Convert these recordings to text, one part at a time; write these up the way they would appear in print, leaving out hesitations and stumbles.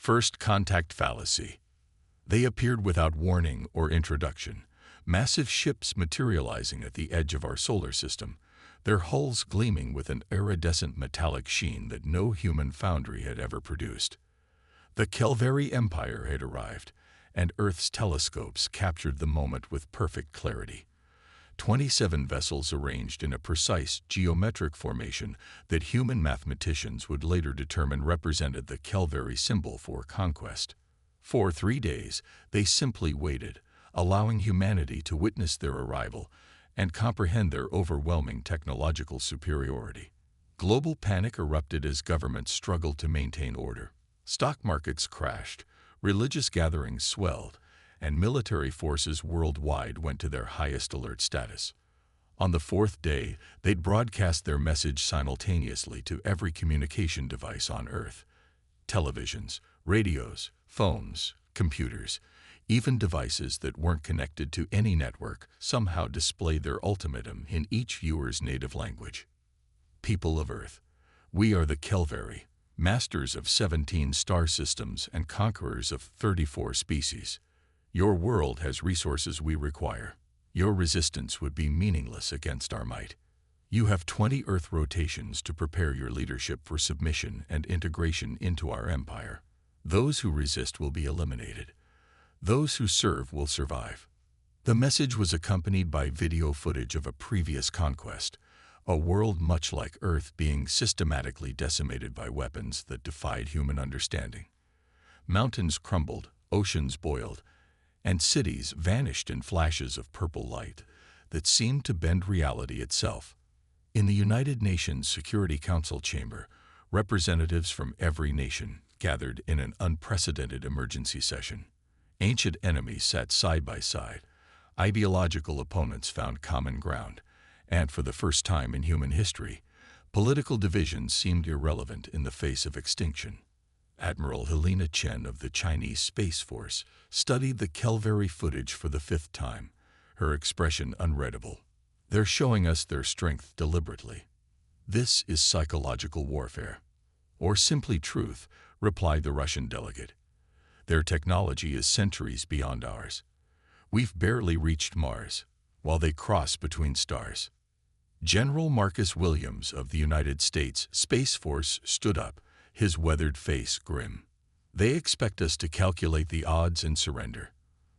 First contact fallacy. They appeared without warning or introduction, massive ships materializing at the edge of our solar system, their hulls gleaming with an iridescent metallic sheen that no human foundry had ever produced. The Kelveri Empire had arrived, and Earth's telescopes captured the moment with perfect clarity. 27 vessels arranged in a precise geometric formation that human mathematicians would later determine represented the Kelveri symbol for conquest. For 3 days, they simply waited, allowing humanity to witness their arrival and comprehend their overwhelming technological superiority. Global panic erupted as governments struggled to maintain order. Stock markets crashed, religious gatherings swelled, and military forces worldwide went to their highest alert status. On the 4th day, they'd broadcast their message simultaneously to every communication device on Earth. Televisions, radios, phones, computers, even devices that weren't connected to any network somehow displayed their ultimatum in each viewer's native language. People of Earth, we are the Kelveri, masters of 17 star systems and conquerors of 34 species. Your world has resources we require. Your resistance would be meaningless against our might. You have 20 Earth rotations to prepare your leadership for submission and integration into our empire. Those who resist will be eliminated. Those who serve will survive. The message was accompanied by video footage of a previous conquest, a world much like Earth being systematically decimated by weapons that defied human understanding. Mountains crumbled, oceans boiled, and cities vanished in flashes of purple light that seemed to bend reality itself. In the United Nations Security Council chamber, representatives from every nation gathered in an unprecedented emergency session. Ancient enemies sat side by side, ideological opponents found common ground, and for the first time in human history, political divisions seemed irrelevant in the face of extinction. Admiral Helena Chen of the Chinese Space Force studied the Kelveri footage for the 5th time, her expression unreadable. They're showing us their strength deliberately. This is psychological warfare. Or simply truth, replied the Russian delegate. Their technology is centuries beyond ours. We've barely reached Mars, while they cross between stars. General Marcus Williams of the United States Space Force stood up, his weathered face grim. They expect us to calculate the odds and surrender.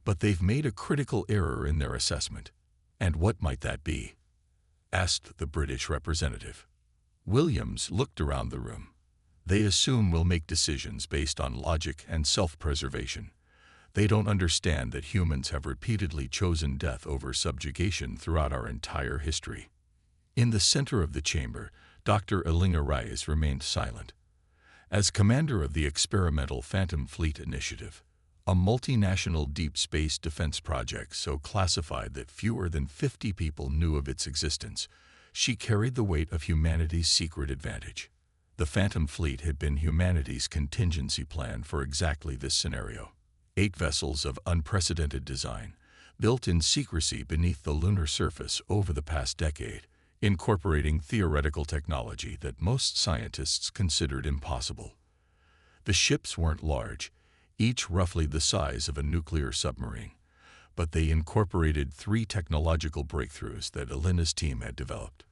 But they've made a critical error in their assessment. And what might that be? Asked the British representative. Williams looked around the room. They assume we'll make decisions based on logic and self-preservation. They don't understand that humans have repeatedly chosen death over subjugation throughout our entire history. In the center of the chamber, Dr. Elena Reyes remained silent. As commander of the experimental Phantom Fleet Initiative, a multinational deep space defense project so classified that fewer than 50 people knew of its existence, she carried the weight of humanity's secret advantage. The Phantom Fleet had been humanity's contingency plan for exactly this scenario. 8 vessels of unprecedented design, built in secrecy beneath the lunar surface over the past decade, incorporating theoretical technology that most scientists considered impossible. The ships weren't large, each roughly the size of a nuclear submarine, but they incorporated 3 technological breakthroughs that Elena's team had developed.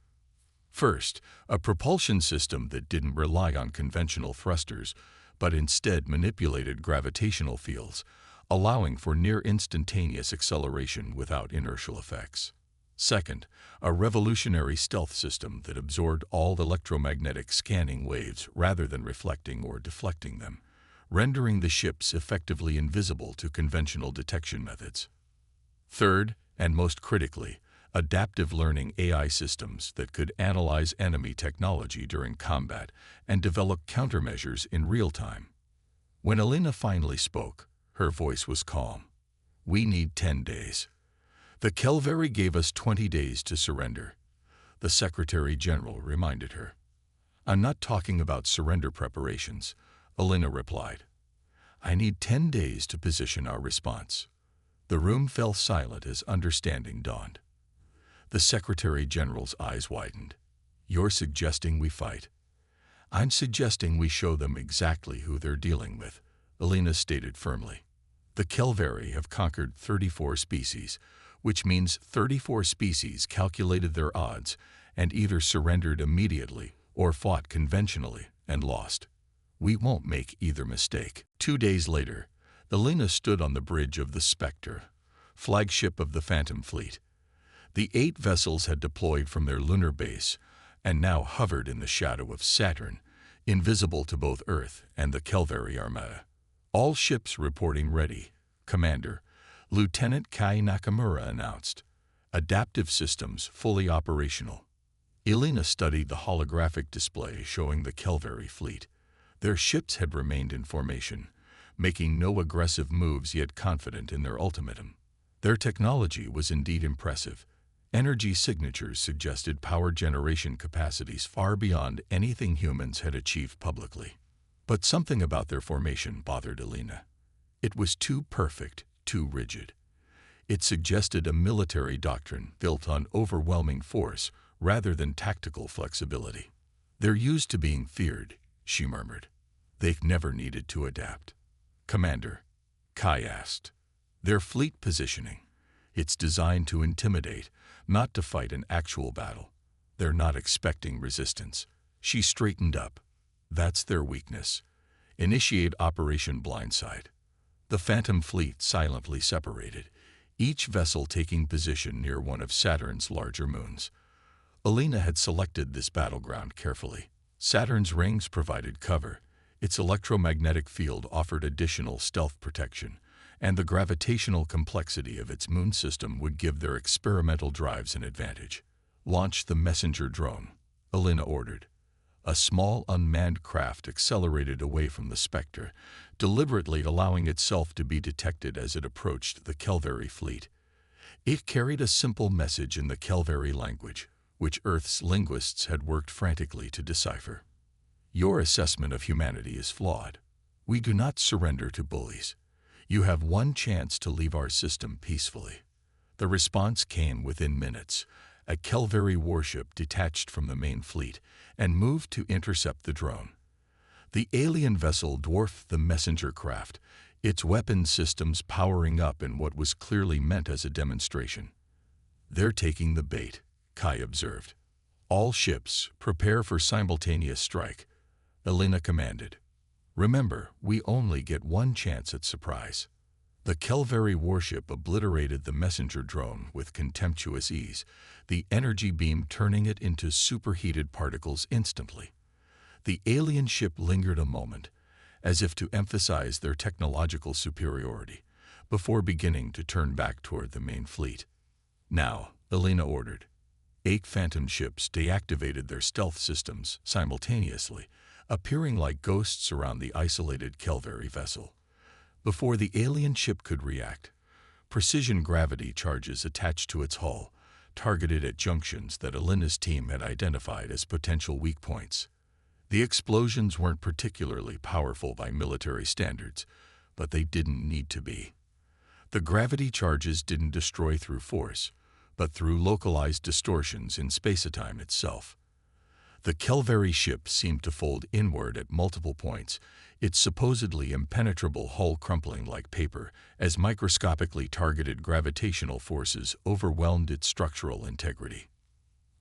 First, a propulsion system that didn't rely on conventional thrusters, but instead manipulated gravitational fields, allowing for near-instantaneous acceleration without inertial effects. Second, a revolutionary stealth system that absorbed all electromagnetic scanning waves rather than reflecting or deflecting them, rendering the ships effectively invisible to conventional detection methods. Third, and most critically, adaptive learning AI systems that could analyze enemy technology during combat and develop countermeasures in real time. When Elena finally spoke, her voice was calm. We need 10 days. The Kelveri gave us 20 days to surrender, the Secretary General reminded her. I'm not talking about surrender preparations, Elena replied. I need 10 days to position our response. The room fell silent as understanding dawned. The Secretary General's eyes widened. You're suggesting we fight? I'm suggesting we show them exactly who they're dealing with, Alina stated firmly. The Kelveri have conquered 34 species, which means 34 species calculated their odds and either surrendered immediately or fought conventionally and lost. We won't make either mistake. 2 days later, Alina stood on the bridge of the Spectre, flagship of the Phantom Fleet. The 8 vessels had deployed from their lunar base and now hovered in the shadow of Saturn, invisible to both Earth and the Kelveri Armada. All ships reporting ready, Commander. Lieutenant Kai Nakamura announced. Adaptive systems fully operational. Alina studied the holographic display showing the Kelveri fleet. Their ships had remained in formation, making no aggressive moves yet confident in their ultimatum. Their technology was indeed impressive. Energy signatures suggested power generation capacities far beyond anything humans had achieved publicly. But something about their formation bothered Alina. It was too perfect, too rigid. It suggested a military doctrine built on overwhelming force rather than tactical flexibility. "They're used to being feared," she murmured. "They've never needed to adapt." "Commander," Kai asked. "Their fleet positioning. It's designed to intimidate, not to fight an actual battle. They're not expecting resistance." She straightened up. "That's their weakness. Initiate Operation Blindside." The Phantom Fleet silently separated, each vessel taking position near one of Saturn's larger moons. Alina had selected this battleground carefully. Saturn's rings provided cover, its electromagnetic field offered additional stealth protection, and the gravitational complexity of its moon system would give their experimental drives an advantage. "Launch the messenger drone," Alina ordered. A small unmanned craft accelerated away from the Spectre, deliberately allowing itself to be detected as it approached the Kelveri fleet. It carried a simple message in the Kelveri language, which Earth's linguists had worked frantically to decipher. "Your assessment of humanity is flawed. We do not surrender to bullies. You have one chance to leave our system peacefully." The response came within minutes. A Kelveri warship detached from the main fleet and moved to intercept the drone. The alien vessel dwarfed the messenger craft, its weapon systems powering up in what was clearly meant as a demonstration. "They're taking the bait," Kai observed. "All ships, prepare for simultaneous strike," Alina commanded. "Remember, we only get one chance at surprise." The Kelveri warship obliterated the messenger drone with contemptuous ease, the energy beam turning it into superheated particles instantly. The alien ship lingered a moment, as if to emphasize their technological superiority, before beginning to turn back toward the main fleet. "Now," Alina ordered. 8 Phantom ships deactivated their stealth systems simultaneously, appearing like ghosts around the isolated Kelveri vessel. Before the alien ship could react, precision gravity charges attached to its hull, targeted at junctions that Alina's team had identified as potential weak points. The explosions weren't particularly powerful by military standards, but they didn't need to be. The gravity charges didn't destroy through force, but through localized distortions in spacetime itself. The Kelveri ship seemed to fold inward at multiple points, its supposedly impenetrable hull crumpling like paper as microscopically targeted gravitational forces overwhelmed its structural integrity.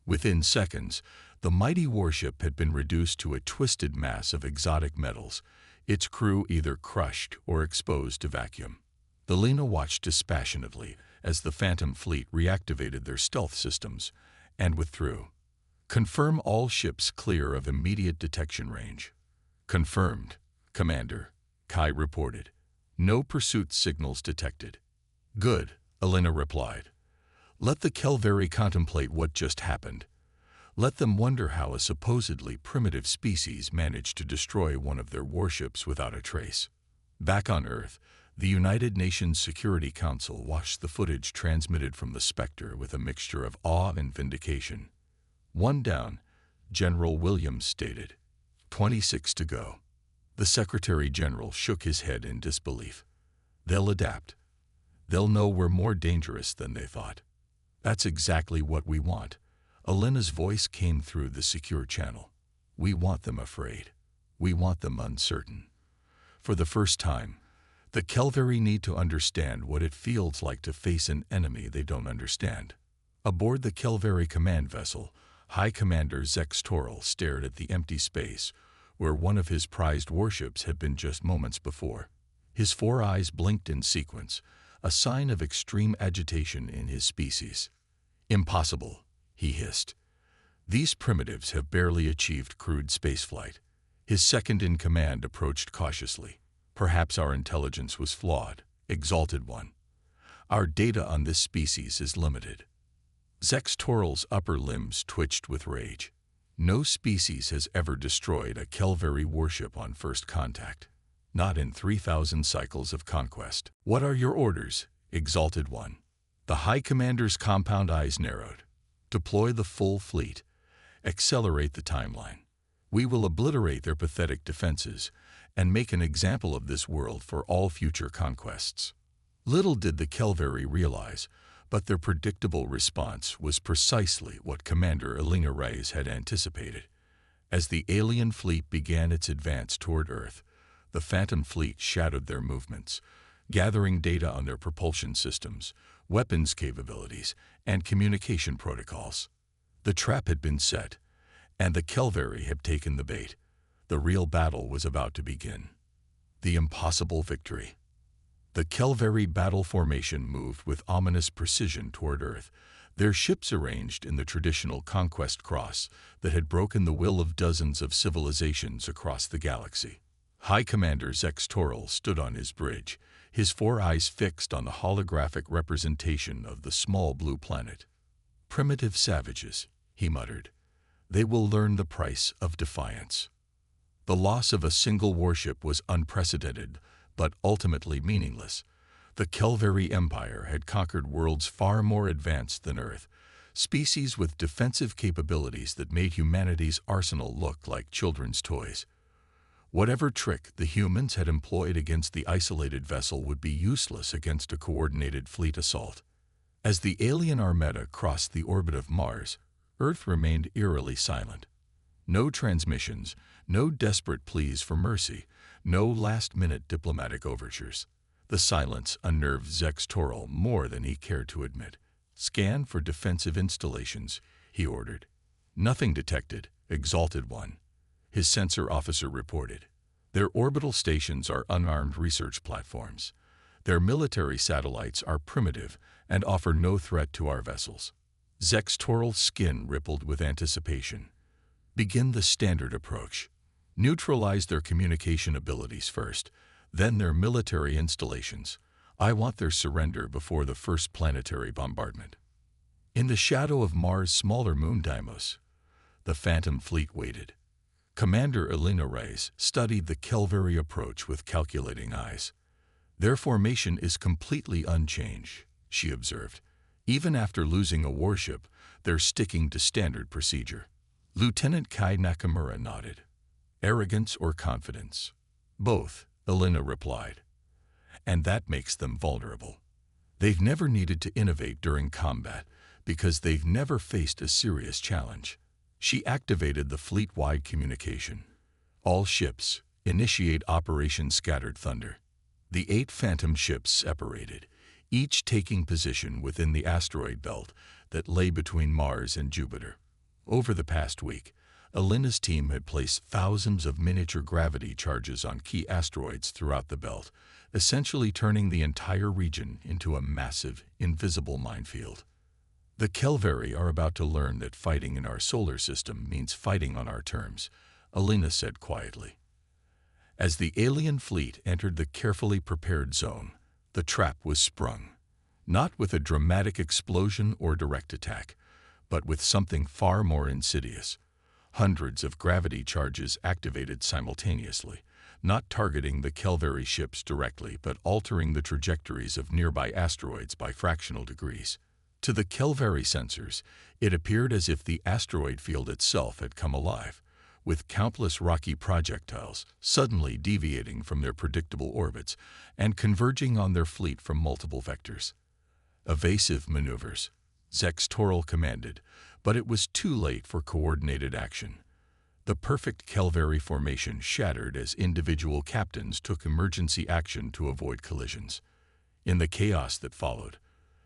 Within seconds, the mighty warship had been reduced to a twisted mass of exotic metals, its crew either crushed or exposed to vacuum. Alina watched dispassionately as the Phantom Fleet reactivated their stealth systems and withdrew. "Confirm all ships clear of immediate detection range." "Confirmed, Commander," Kai reported. "No pursuit signals detected." "Good," Alina replied. "Let the Kelveri contemplate what just happened. Let them wonder how a supposedly primitive species managed to destroy one of their warships without a trace." Back on Earth, the United Nations Security Council watched the footage transmitted from the Spectre with a mixture of awe and vindication. "One down," General Williams stated. 26 to go. The Secretary General shook his head in disbelief. "They'll adapt. They'll know we're more dangerous than they thought." "That's exactly what we want." Alina's voice came through the secure channel. "We want them afraid. We want them uncertain." For the first time, the Kelveri need to understand what it feels like to face an enemy they don't understand. Aboard the Kelveri command vessel, High Commander Zex Toral stared at the empty space where one of his prized warships had been just moments before. His 4 eyes blinked in sequence, a sign of extreme agitation in his species. "Impossible," he hissed. "These primitives have barely achieved crude spaceflight." His second-in-command approached cautiously. "Perhaps our intelligence was flawed, Exalted One. Our data on this species is limited." Zex Toral's upper limbs twitched with rage. No species has ever destroyed a Kelveri warship on first contact. Not in 3,000 cycles of conquest. "What are your orders, Exalted One?" The High Commander's compound eyes narrowed. "Deploy the full fleet. Accelerate the timeline. We will obliterate their pathetic defenses and make an example of this world for all future conquests." Little did the Kelveri realize, but their predictable response was precisely what Commander Elena Reyes had anticipated. As the alien fleet began its advance toward Earth, the Phantom Fleet shadowed their movements, gathering data on their propulsion systems, weapons capabilities, and communication protocols. The trap had been set, and the Kelveri had taken the bait. The real battle was about to begin. The impossible victory. The Kelveri battle formation moved with ominous precision toward Earth, their ships arranged in the traditional conquest cross that had broken the will of dozens of civilizations across the galaxy. High Commander Zex Toral stood on his bridge, his 4 eyes fixed on the holographic representation of the small blue planet. "Primitive savages," he muttered. "They will learn the price of defiance." The loss of a single warship was unprecedented, but ultimately meaningless. The Kelveri Empire had conquered worlds far more advanced than Earth, species with defensive capabilities that made humanity's arsenal look like children's toys. Whatever trick the humans had employed against the isolated vessel would be useless against a coordinated fleet assault. As the alien armada crossed the orbit of Mars, Earth remained eerily silent. No transmissions, no desperate pleas for mercy, no last-minute diplomatic overtures. The silence unnerved Zex Toral more than he cared to admit. "Scan for defensive installations," he ordered. "Nothing detected, Exalted One," his sensor officer reported. "Their orbital stations are unarmed research platforms. Their military satellites are primitive and offer no threat to our vessels." Zex Toral's skin rippled with anticipation. "Begin the standard approach. Neutralize their communication abilities first, then their military installations. I want their surrender before the first planetary bombardment." In the shadow of Mars' smaller moon Deimos, the Phantom Fleet waited. Commander Elena Reyes studied the Kelveri approach with calculating eyes. "Their formation is completely unchanged," she observed. "Even after losing a warship, they're sticking to standard procedure." Lieutenant Kai Nakamura nodded. "Arrogance or confidence?" "Both," Elena replied. "And that makes them vulnerable. They've never needed to innovate during combat because they've never faced a serious challenge." She activated the fleet-wide communication. "All ships, initiate Operation Scattered Thunder." The 8 Phantom ships separated, each taking position within the asteroid belt that lay between Mars and Jupiter. Over the past week, Elena's team had placed thousands of miniature gravity charges on key asteroids throughout the belt, essentially turning the entire region into a massive, invisible minefield. "The Kelveri are about to learn that fighting in our solar system means fighting on our terms," Elena said quietly. As the alien fleet entered the carefully prepared zone, the trap was sprung. Not with a dramatic explosion or direct attack, but with something far more insidious. Hundreds of gravity charges activated simultaneously, not targeting the Kelveri ships directly, but altering the trajectories of nearby asteroids by fractional degrees. To the Kelveri sensors, it appeared as if the asteroid field itself had come alive, with countless rocky projectiles suddenly deviating from their predictable orbits and converging on their fleet from multiple vectors. "Evasive maneuvers," Zex Toral commanded, but it was too late for coordinated action. The perfect Calvary formation shattered as individual captains took emergency action to avoid collisions. In the chaos that followed,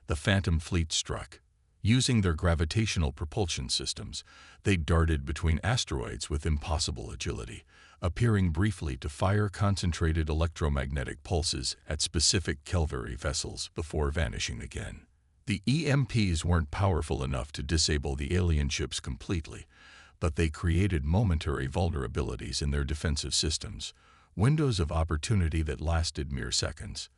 the Phantom Fleet struck. Using their gravitational propulsion systems, they darted between asteroids with impossible agility, appearing briefly to fire concentrated electromagnetic pulses at specific Calvary vessels before vanishing again. The EMPs weren't powerful enough to disable the alien ships completely, but they created momentary vulnerabilities in their defensive systems, windows of opportunity that lasted mere seconds.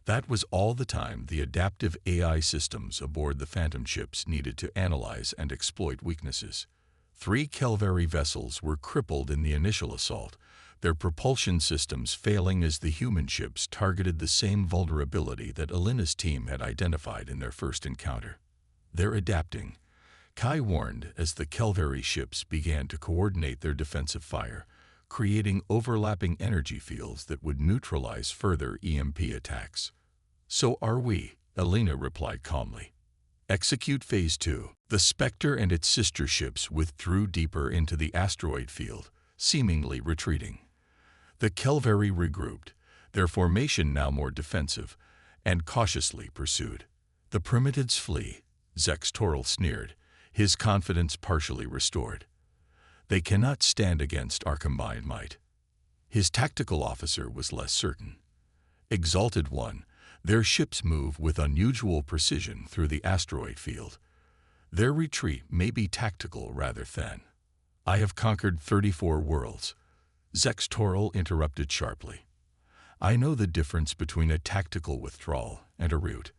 That was all the time the adaptive AI systems aboard the Phantom ships needed to analyze and exploit weaknesses. 3 Calvary vessels were crippled in the initial assault, their propulsion systems failing as the human ships targeted the same vulnerability that Alina's team had identified in their first encounter. "They're adapting," Kai warned as the Calvary ships began to coordinate their defensive fire, creating overlapping energy fields that would neutralize further EMP attacks. "So are we," Alina replied calmly. "Execute Phase 2. The Spectre and its sister ships withdrew deeper into the asteroid field, seemingly retreating. The Calvary regrouped, their formation now more defensive, and cautiously pursued. "The Primitives flee," Zex Toril sneered, his confidence partially restored. "They cannot stand against our combined might." His tactical officer was less certain. "Exalted One, their ships move with unusual precision through the asteroid field. Their retreat may be tactical rather than." "I have conquered 34 worlds," Zex Toril interrupted sharply. "I know the difference between a tactical withdrawal and a rout.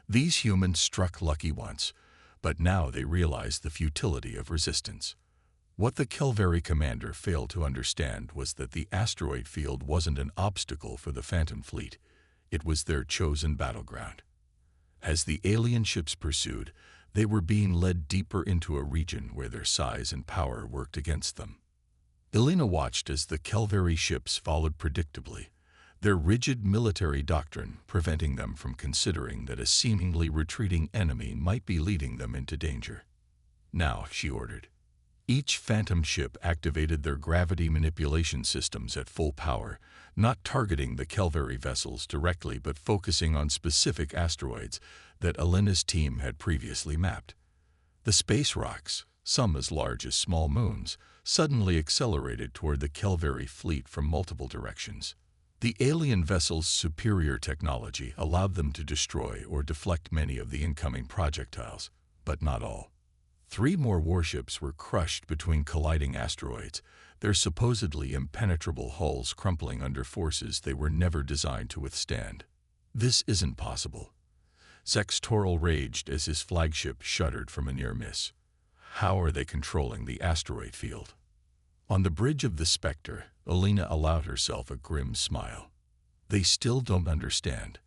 These humans struck lucky once, but now they realize the futility of resistance." What the Calvary commander failed to understand was that the asteroid field wasn't an obstacle for the Phantom Fleet. It was their chosen battleground. As the alien ships pursued, they were being led deeper into a region where their size and power worked against them. Alina watched as the Calvary ships followed predictably, their rigid military doctrine preventing them from considering that a seemingly retreating enemy might be leading them into danger. "Now," she ordered. Each Phantom ship activated their gravity manipulation systems at full power, not targeting the Calvary vessels directly but focusing on specific asteroids that Alina's team had previously mapped. The space rocks, some as large as small moons, suddenly accelerated toward the Calvary fleet from multiple directions. The alien vessels' superior technology allowed them to destroy or deflect many of the incoming projectiles, but not all. 3 more warships were crushed between colliding asteroids, their supposedly impenetrable hulls crumpling under forces they were never designed to withstand. "This isn't possible." Zex Toril raged as his flagship shuddered from a near miss. "How are they controlling the asteroid field?" On the bridge of the Spectre, Alina allowed herself a grim smile. "They still don't understand.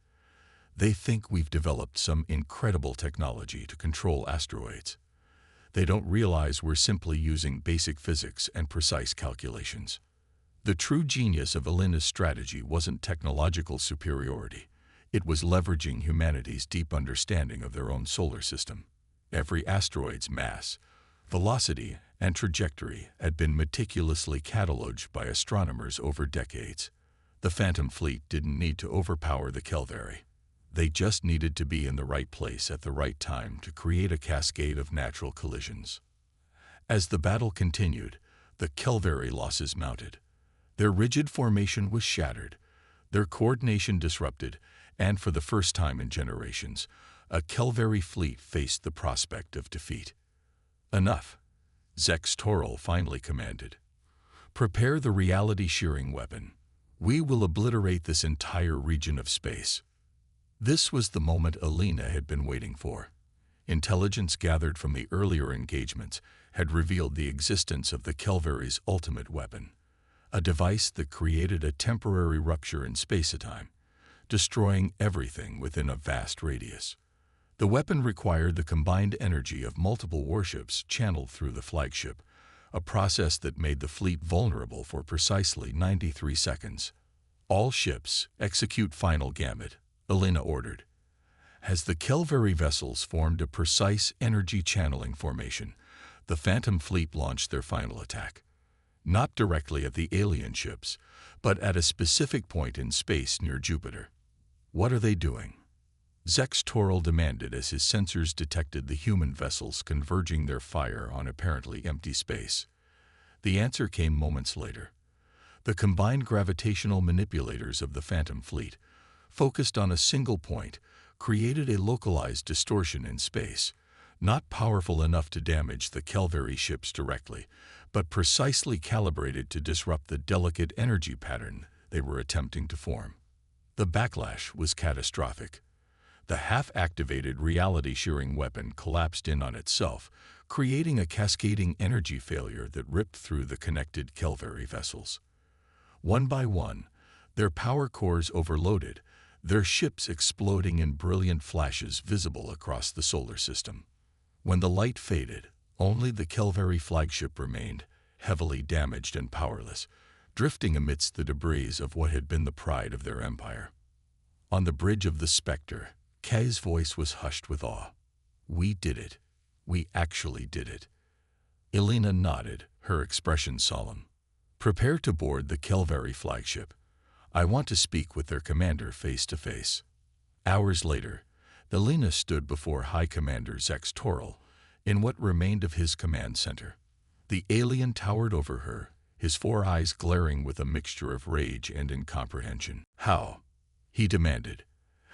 They think we've developed some incredible technology to control asteroids. They don't realize we're simply using basic physics and precise calculations." The true genius of Alina's strategy wasn't technological superiority. It was leveraging humanity's deep understanding of their own solar system. Every asteroid's mass, velocity, and trajectory had been meticulously catalogued by astronomers over decades. The Phantom Fleet didn't need to overpower the Calvary. They just needed to be in the right place at the right time to create a cascade of natural collisions. As the battle continued, the Calvary losses mounted. Their rigid formation was shattered, their coordination disrupted, and for the first time in generations, a Calvary fleet faced the prospect of defeat. "Enough," Zex Toril finally commanded. "Prepare the reality-shearing weapon. We will obliterate this entire region of space." This was the moment Alina had been waiting for. Intelligence gathered from the earlier engagements had revealed the existence of the Calvary's ultimate weapon, a device that created a temporary rupture in space-time, destroying everything within a vast radius. The weapon required the combined energy of multiple warships channeled through the flagship, a process that made the fleet vulnerable for precisely 93 seconds. "All ships, execute final gamut," Alina ordered. As the Calvary vessels formed a precise energy channeling formation, the Phantom Fleet launched their final attack. not directly at the alien ships, but at a specific point in space near Jupiter. What are they doing? Zex Toral demanded as his sensors detected the human vessels converging their fire on apparently empty space. The answer came moments later. The combined gravitational manipulators of the Phantom Fleet, focused on a single point, created a localized distortion in space, not powerful enough to damage the Kelvary ships directly, but precisely calibrated to disrupt the delicate energy pattern they were attempting to form. The backlash was catastrophic. The half-activated reality-shearing weapon collapsed in on itself, creating a cascading energy failure that ripped through the connected Kelvary vessels. One by one, their power cores overloaded, their ships exploding in brilliant flashes visible across the solar system. When the light faded, only the Kelvary flagship remained, heavily damaged and powerless, drifting amidst the debris of what had been the pride of their empire. On the bridge of the Spectre, Kay's voice was hushed with awe. "We did it. We actually did it." Elena nodded, her expression solemn. "Prepare to board the Kelvary flagship. I want to speak with their commander face to face." Hours later, Elena stood before High Commander Zex Toral in what remained of his command center. The alien towered over her, his four eyes glaring with a mixture of rage and incomprehension. "How?" he demanded.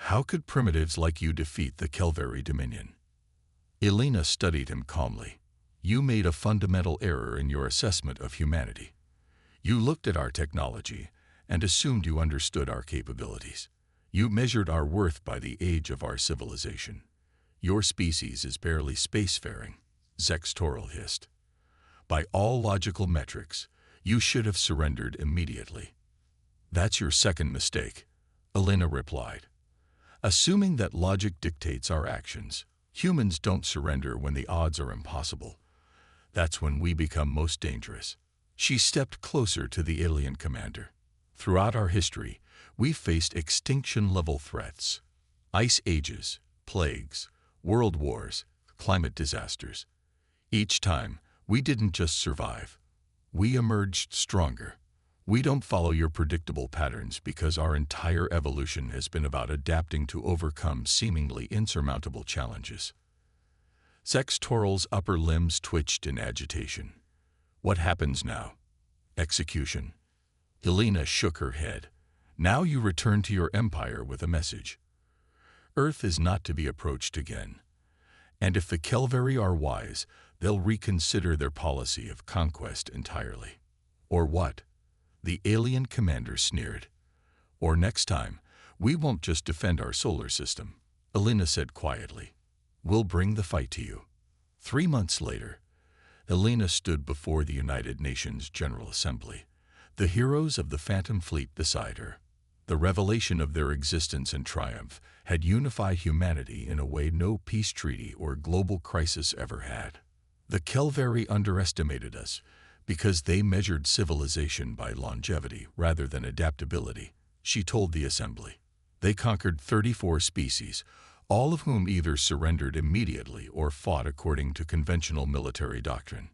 "How could primitives like you defeat the Kelvary Dominion?" Elena studied him calmly. "You made a fundamental error in your assessment of humanity. You looked at our technology and assumed you understood our capabilities. You measured our worth by the age of our civilization. Your species is barely spacefaring," Zex Toral hissed. "By all logical metrics, you should have surrendered immediately." "That's your second mistake," Elena replied. "Assuming that logic dictates our actions, humans don't surrender when the odds are impossible. That's when we become most dangerous." She stepped closer to the alien commander. "Throughout our history, we've faced extinction-level threats. Ice ages, plagues, world wars, climate disasters. Each time, we didn't just survive. We emerged stronger. We don't follow your predictable patterns because our entire evolution has been about adapting to overcome seemingly insurmountable challenges." Zex Toral's upper limbs twitched in agitation. "What happens now?" "Execution." Elena shook her head. "Now you return to your empire with a message. Earth is not to be approached again. And if the Kelvary are wise, they'll reconsider their policy of conquest entirely." "Or what?" the alien commander sneered. "Or next time, we won't just defend our solar system," Elena said quietly. "We'll bring the fight to you." 3 months later, Elena stood before the United Nations General Assembly, the heroes of the Phantom Fleet beside her. The revelation of their existence and triumph had unified humanity in a way no peace treaty or global crisis ever had. "The Kelvary underestimated us because they measured civilization by longevity rather than adaptability," she told the assembly. "They conquered 34 species, all of whom either surrendered immediately or fought according to conventional military doctrine."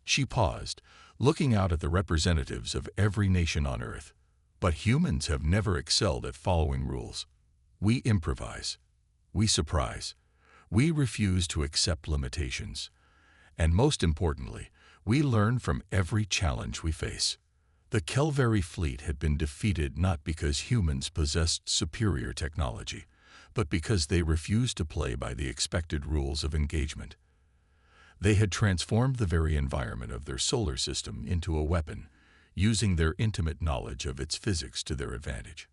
She paused, looking out at the representatives of every nation on Earth. "But humans have never excelled at following rules. We improvise. We surprise. We refuse to accept limitations. And most importantly, we learn from every challenge we face." The Kelvary fleet had been defeated not because humans possessed superior technology, but because they refused to play by the expected rules of engagement. They had transformed the very environment of their solar system into a weapon, using their intimate knowledge of its physics to their advantage.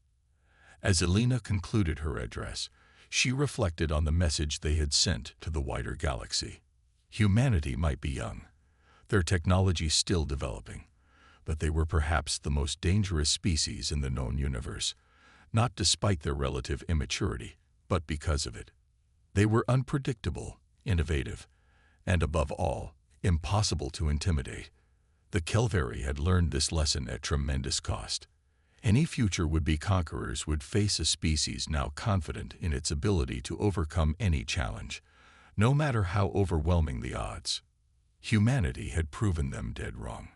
As Elena concluded her address, she reflected on the message they had sent to the wider galaxy. Humanity might be young, their technology still developing, but they were perhaps the most dangerous species in the known universe, not despite their relative immaturity, but because of it. They were unpredictable, innovative, and above all, impossible to intimidate. The Kelvary had learned this lesson at tremendous cost. Any future would-be conquerors would face a species now confident in its ability to overcome any challenge, no matter how overwhelming the odds. Humanity had proven them dead wrong.